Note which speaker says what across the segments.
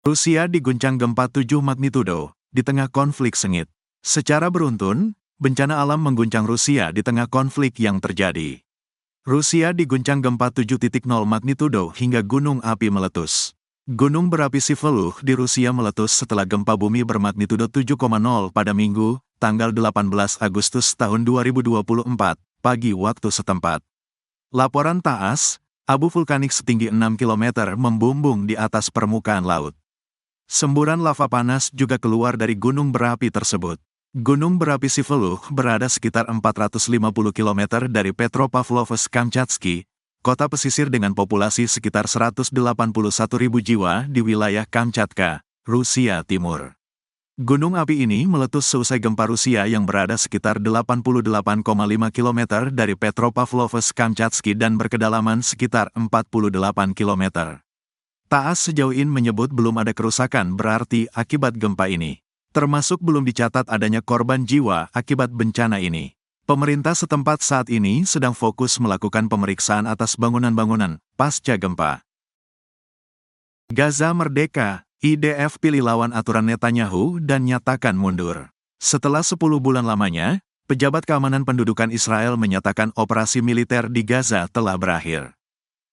Speaker 1: Rusia diguncang gempa 7 magnitudo di tengah konflik sengit. Secara beruntun, bencana alam mengguncang Rusia di tengah konflik yang terjadi. Rusia diguncang gempa 7,0 magnitudo hingga gunung api meletus. Gunung berapi Siveluh di Rusia meletus setelah gempa bumi bermagnitudo 7,0 pada Minggu, tanggal 18 Agustus tahun 2024, pagi waktu setempat. Laporan TASS, abu vulkanik setinggi 6 km membumbung di atas permukaan laut. Semburan lava panas juga keluar dari gunung berapi tersebut. Gunung berapi Siveluh berada sekitar 450 km dari Petropavlovsk-Kamchatsky, kota pesisir dengan populasi sekitar 181.000 jiwa di wilayah Kamchatka, Rusia Timur. Gunung api ini meletus seusai gempa Rusia yang berada sekitar 88,5 km dari Petropavlovsk-Kamchatsky dan berkedalaman sekitar 48 km. TASS sejauh ini menyebut belum ada kerusakan berarti akibat gempa ini. Termasuk belum dicatat adanya korban jiwa akibat bencana ini. Pemerintah setempat saat ini sedang fokus melakukan pemeriksaan atas bangunan-bangunan pasca gempa. Gaza merdeka, IDF pilih lawan aturan Netanyahu dan nyatakan mundur. Setelah 10 bulan lamanya, pejabat keamanan pendudukan Israel menyatakan operasi militer di Gaza telah berakhir.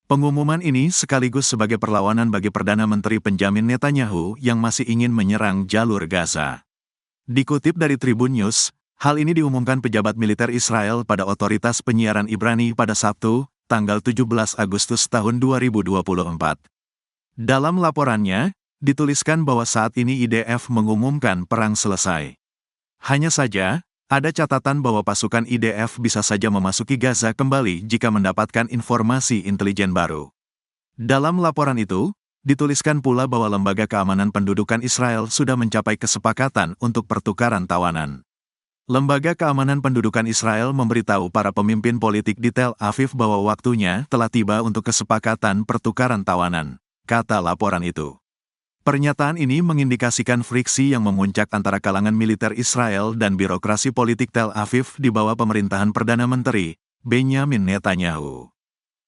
Speaker 1: Pengumuman ini sekaligus sebagai perlawanan bagi Perdana Menteri penjamin Netanyahu yang masih ingin menyerang jalur Gaza. Dikutip dari Tribun News, hal ini diumumkan pejabat militer Israel pada otoritas penyiaran Ibrani pada Sabtu, tanggal 17 Agustus tahun 2024. Dalam laporannya, dituliskan bahwa saat ini IDF mengumumkan perang selesai. Hanya saja, ada catatan bahwa pasukan IDF bisa saja memasuki Gaza kembali jika mendapatkan informasi intelijen baru. Dalam laporan itu, dituliskan pula bahwa Lembaga Keamanan Pendudukan Israel sudah mencapai kesepakatan untuk pertukaran tawanan. Lembaga Keamanan Pendudukan Israel memberitahu para pemimpin politik di Tel Aviv bahwa waktunya telah tiba untuk kesepakatan pertukaran tawanan, kata laporan itu. Pernyataan ini mengindikasikan friksi yang memuncak antara kalangan militer Israel dan birokrasi politik Tel Aviv di bawah pemerintahan Perdana Menteri Benjamin Netanyahu.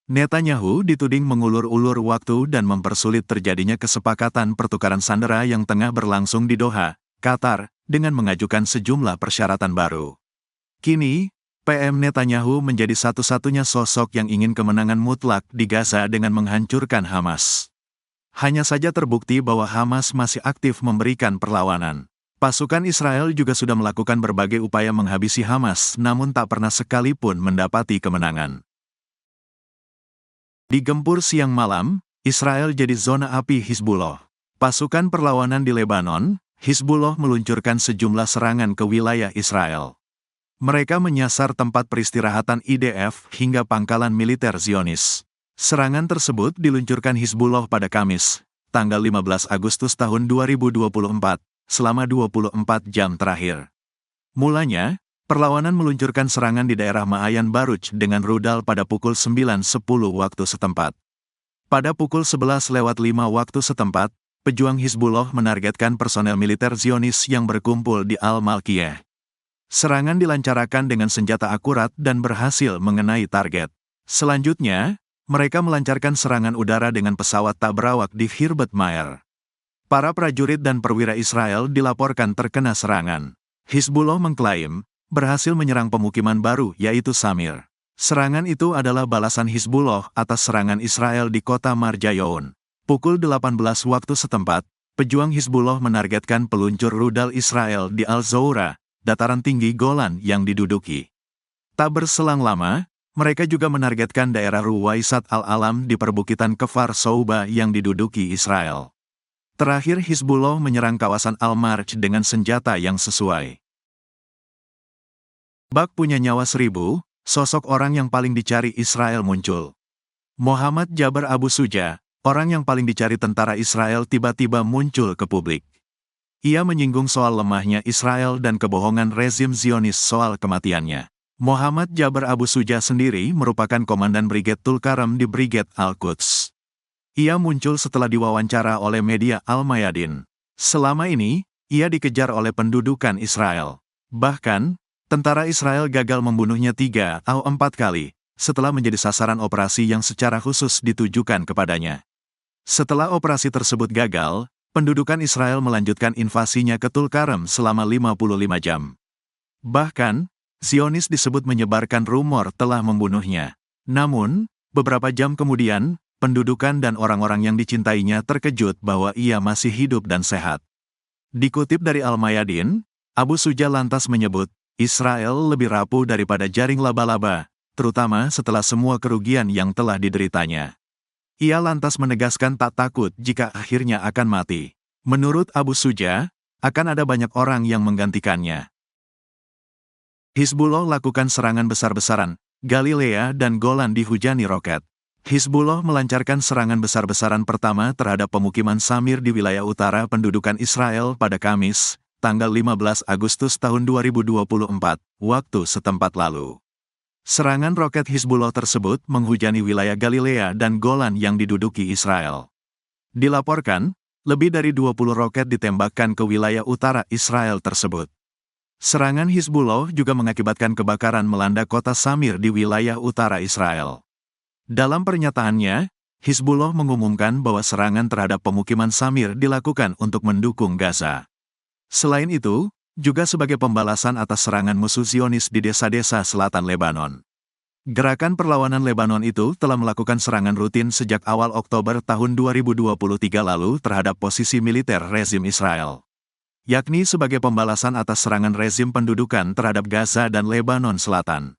Speaker 1: Netanyahu dituding mengulur-ulur waktu dan mempersulit terjadinya kesepakatan pertukaran sandera yang tengah berlangsung di Doha, Qatar, dengan mengajukan sejumlah persyaratan baru. Kini, PM Netanyahu menjadi satu-satunya sosok yang ingin kemenangan mutlak di Gaza dengan menghancurkan Hamas. Hanya saja terbukti bahwa Hamas masih aktif memberikan perlawanan. Pasukan Israel juga sudah melakukan berbagai upaya menghabisi Hamas, namun tak pernah sekalipun mendapati kemenangan. Digempur siang malam, Israel jadi zona api Hizbullah. Pasukan perlawanan di Lebanon, Hizbullah meluncurkan sejumlah serangan ke wilayah Israel. Mereka menyasar tempat peristirahatan IDF hingga pangkalan militer Zionis. Serangan tersebut diluncurkan Hizbullah pada Kamis, tanggal 15 Agustus tahun 2024, selama 24 jam terakhir. Mulanya, perlawanan meluncurkan serangan di daerah Ma'ayan Baruch dengan rudal pada pukul 9.10 waktu setempat. Pada pukul 11.05 waktu setempat, pejuang Hizbullah menargetkan personel militer Zionis yang berkumpul di Al-Malkiyeh. Serangan dilancarkan dengan senjata akurat dan berhasil mengenai target. Selanjutnya, mereka melancarkan serangan udara dengan pesawat tak berawak di Khirbet Meir. Para prajurit dan perwira Israel dilaporkan terkena serangan. Hizbullah mengklaim berhasil menyerang pemukiman baru yaitu Samir. Serangan itu adalah balasan Hizbullah atas serangan Israel di kota Marjayoun. Pukul 18 waktu setempat, pejuang Hizbullah menargetkan peluncur rudal Israel di Al-Zoura, dataran tinggi Golan yang diduduki. Tak berselang lama, mereka juga menargetkan daerah Ruwaisat Al-Alam di perbukitan Kfar Souba yang diduduki Israel. Terakhir Hizbullah menyerang kawasan Al-Marj dengan senjata yang sesuai. Bak punya nyawa 1000, sosok orang yang paling dicari Israel muncul. Muhammad Jaber Abu Suja, orang yang paling dicari tentara Israel tiba-tiba muncul ke publik. Ia menyinggung soal lemahnya Israel dan kebohongan rezim Zionis soal kematiannya. Muhammad Jaber Abu Suja sendiri merupakan komandan Brigade Tulkarem di Brigade Al-Quds. Ia muncul setelah diwawancara oleh media Al-Mayadin. Selama ini, ia dikejar oleh pendudukan Israel. Bahkan, tentara Israel gagal membunuhnya 3 atau 4 kali, setelah menjadi sasaran operasi yang secara khusus ditujukan kepadanya. Setelah operasi tersebut gagal, pendudukan Israel melanjutkan invasinya ke Tulkarem selama 55 jam. Bahkan, Zionis disebut menyebarkan rumor telah membunuhnya. Namun, beberapa jam kemudian, pendudukan dan orang-orang yang dicintainya terkejut bahwa ia masih hidup dan sehat. Dikutip dari Al-Mayadin, Abu Suja lantas menyebut, Israel lebih rapuh daripada jaring laba-laba, terutama setelah semua kerugian yang telah dideritanya. Ia lantas menegaskan tak takut jika akhirnya akan mati. Menurut Abu Suja, akan ada banyak orang yang menggantikannya. Hizbullah lakukan serangan besar-besaran, Galilea dan Golan dihujani roket. Hizbullah melancarkan serangan besar-besaran pertama terhadap pemukiman Samir di wilayah utara pendudukan Israel pada Kamis, tanggal 15 Agustus tahun 2024, waktu setempat lalu. Serangan roket Hizbullah tersebut menghujani wilayah Galilea dan Golan yang diduduki Israel. Dilaporkan, lebih dari 20 roket ditembakkan ke wilayah utara Israel tersebut. Serangan Hizbullah juga mengakibatkan kebakaran melanda kota Samir di wilayah utara Israel. Dalam pernyataannya, Hizbullah mengumumkan bahwa serangan terhadap pemukiman Samir dilakukan untuk mendukung Gaza. Selain itu, juga sebagai pembalasan atas serangan musuh Zionis di desa-desa selatan Lebanon. Gerakan perlawanan Lebanon itu telah melakukan serangan rutin sejak awal Oktober tahun 2023 lalu terhadap posisi militer rezim Israel, yakni sebagai pembalasan atas serangan rezim pendudukan terhadap Gaza dan Lebanon Selatan.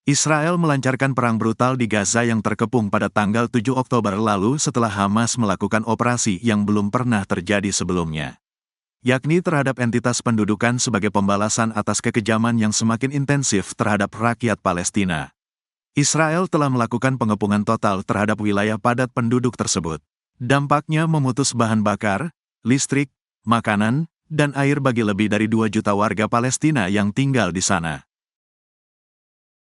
Speaker 1: Israel melancarkan perang brutal di Gaza yang terkepung pada tanggal 7 Oktober lalu setelah Hamas melakukan operasi yang belum pernah terjadi sebelumnya, yakni terhadap entitas pendudukan sebagai pembalasan atas kekejaman yang semakin intensif terhadap rakyat Palestina. Israel telah melakukan pengepungan total terhadap wilayah padat penduduk tersebut. Dampaknya memutus bahan bakar, listrik, makanan, dan air bagi lebih dari 2 juta warga Palestina yang tinggal di sana.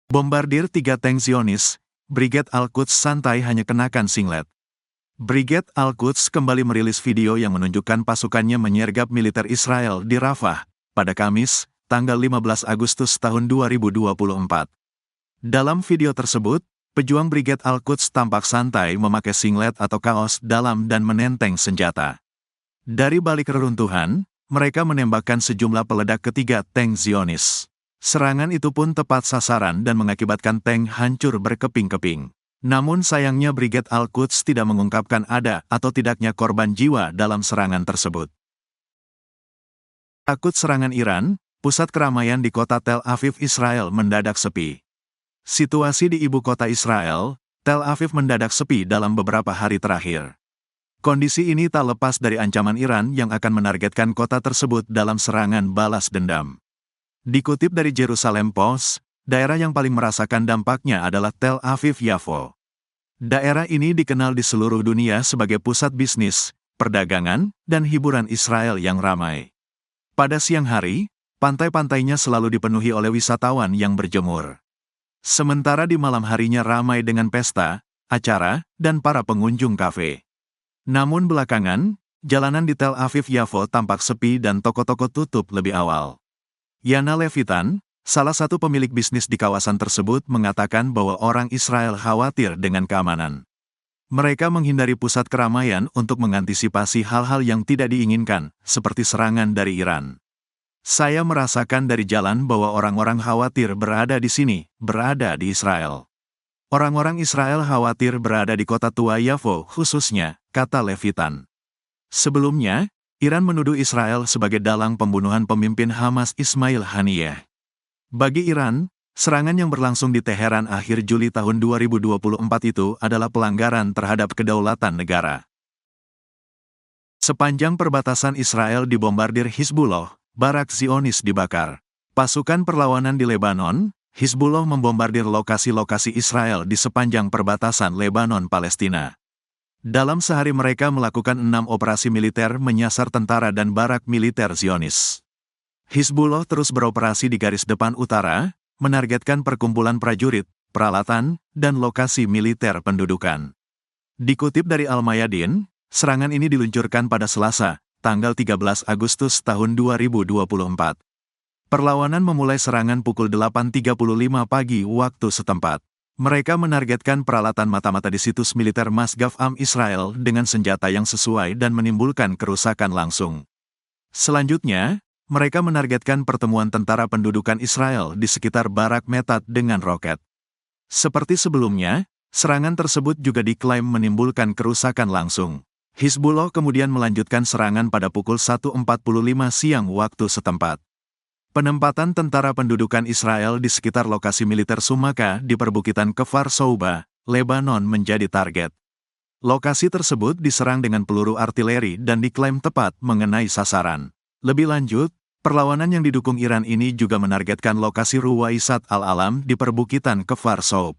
Speaker 1: Bombardir 3 tank Zionis, Brigade Al-Quds santai hanya kenakan singlet. Brigade Al-Quds kembali merilis video yang menunjukkan pasukannya menyergap militer Israel di Rafah, pada Kamis, tanggal 15 Agustus tahun 2024. Dalam video tersebut, pejuang Brigade Al-Quds tampak santai memakai singlet atau kaos dalam dan menenteng senjata. Dari balik reruntuhan, mereka menembakkan sejumlah peledak ketiga tank Zionis. Serangan itu pun tepat sasaran dan mengakibatkan tank hancur berkeping-keping. Namun sayangnya Brigade Al-Quds tidak mengungkapkan ada atau tidaknya korban jiwa dalam serangan tersebut. Takut serangan Iran, pusat keramaian di kota Tel Aviv, Israel mendadak sepi. Situasi di ibu kota Israel, Tel Aviv mendadak sepi dalam beberapa hari terakhir. Kondisi ini tak lepas dari ancaman Iran yang akan menargetkan kota tersebut dalam serangan balas dendam. Dikutip dari Jerusalem Post, daerah yang paling merasakan dampaknya adalah Tel Aviv-Yafo. Daerah ini dikenal di seluruh dunia sebagai pusat bisnis, perdagangan, dan hiburan Israel yang ramai. Pada siang hari, pantai-pantainya selalu dipenuhi oleh wisatawan yang berjemur. Sementara di malam harinya ramai dengan pesta, acara, dan para pengunjung kafe. Namun belakangan, jalanan di Tel Aviv-Yafo tampak sepi dan toko-toko tutup lebih awal. Yana Levitan, salah satu pemilik bisnis di kawasan tersebut, mengatakan bahwa orang Israel khawatir dengan keamanan. Mereka menghindari pusat keramaian untuk mengantisipasi hal-hal yang tidak diinginkan, seperti serangan dari Iran. Saya merasakan dari jalan bahwa orang-orang khawatir berada di sini, berada di Israel. Orang-orang Israel khawatir berada di kota tua Yafo khususnya, kata Levitan. Sebelumnya, Iran menuduh Israel sebagai dalang pembunuhan pemimpin Hamas Ismail Haniyeh. Bagi Iran, serangan yang berlangsung di Teheran akhir Juli tahun 2024 itu adalah pelanggaran terhadap kedaulatan negara. Sepanjang perbatasan Israel dibombardir Hizbullah, barak Zionis dibakar. Pasukan perlawanan di Lebanon, Hizbullah membombardir lokasi-lokasi Israel di sepanjang perbatasan Lebanon-Palestina. Dalam sehari mereka melakukan 6 operasi militer menyasar tentara dan barak militer Zionis. Hizbullah terus beroperasi di garis depan utara, menargetkan perkumpulan prajurit, peralatan, dan lokasi militer pendudukan. Dikutip dari Al-Mayadin, serangan ini diluncurkan pada Selasa, tanggal 13 Agustus tahun 2024. Perlawanan memulai serangan pukul 8.35 pagi waktu setempat. Mereka menargetkan peralatan mata-mata di situs militer Masgaf Am Israel dengan senjata yang sesuai dan menimbulkan kerusakan langsung. Selanjutnya, mereka menargetkan pertemuan tentara pendudukan Israel di sekitar Barak Metat dengan roket. Seperti sebelumnya, serangan tersebut juga diklaim menimbulkan kerusakan langsung. Hizbullah kemudian melanjutkan serangan pada pukul 1.45 siang waktu setempat. Penempatan tentara pendudukan Israel di sekitar lokasi militer Sumaka di perbukitan Kfar Souba, Lebanon menjadi target. Lokasi tersebut diserang dengan peluru artileri dan diklaim tepat mengenai sasaran. Lebih lanjut, perlawanan yang didukung Iran ini juga menargetkan lokasi Ruwaisat al-Alam di perbukitan Kfar Soub.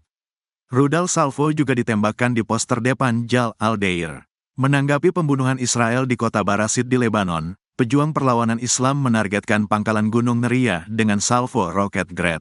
Speaker 1: Rudal salvo juga ditembakkan di pos terdepan Jal al-Deir. Menanggapi pembunuhan Israel di kota Barasit di Lebanon, pejuang perlawanan Islam menargetkan pangkalan Gunung Neria dengan salvo roket Grad.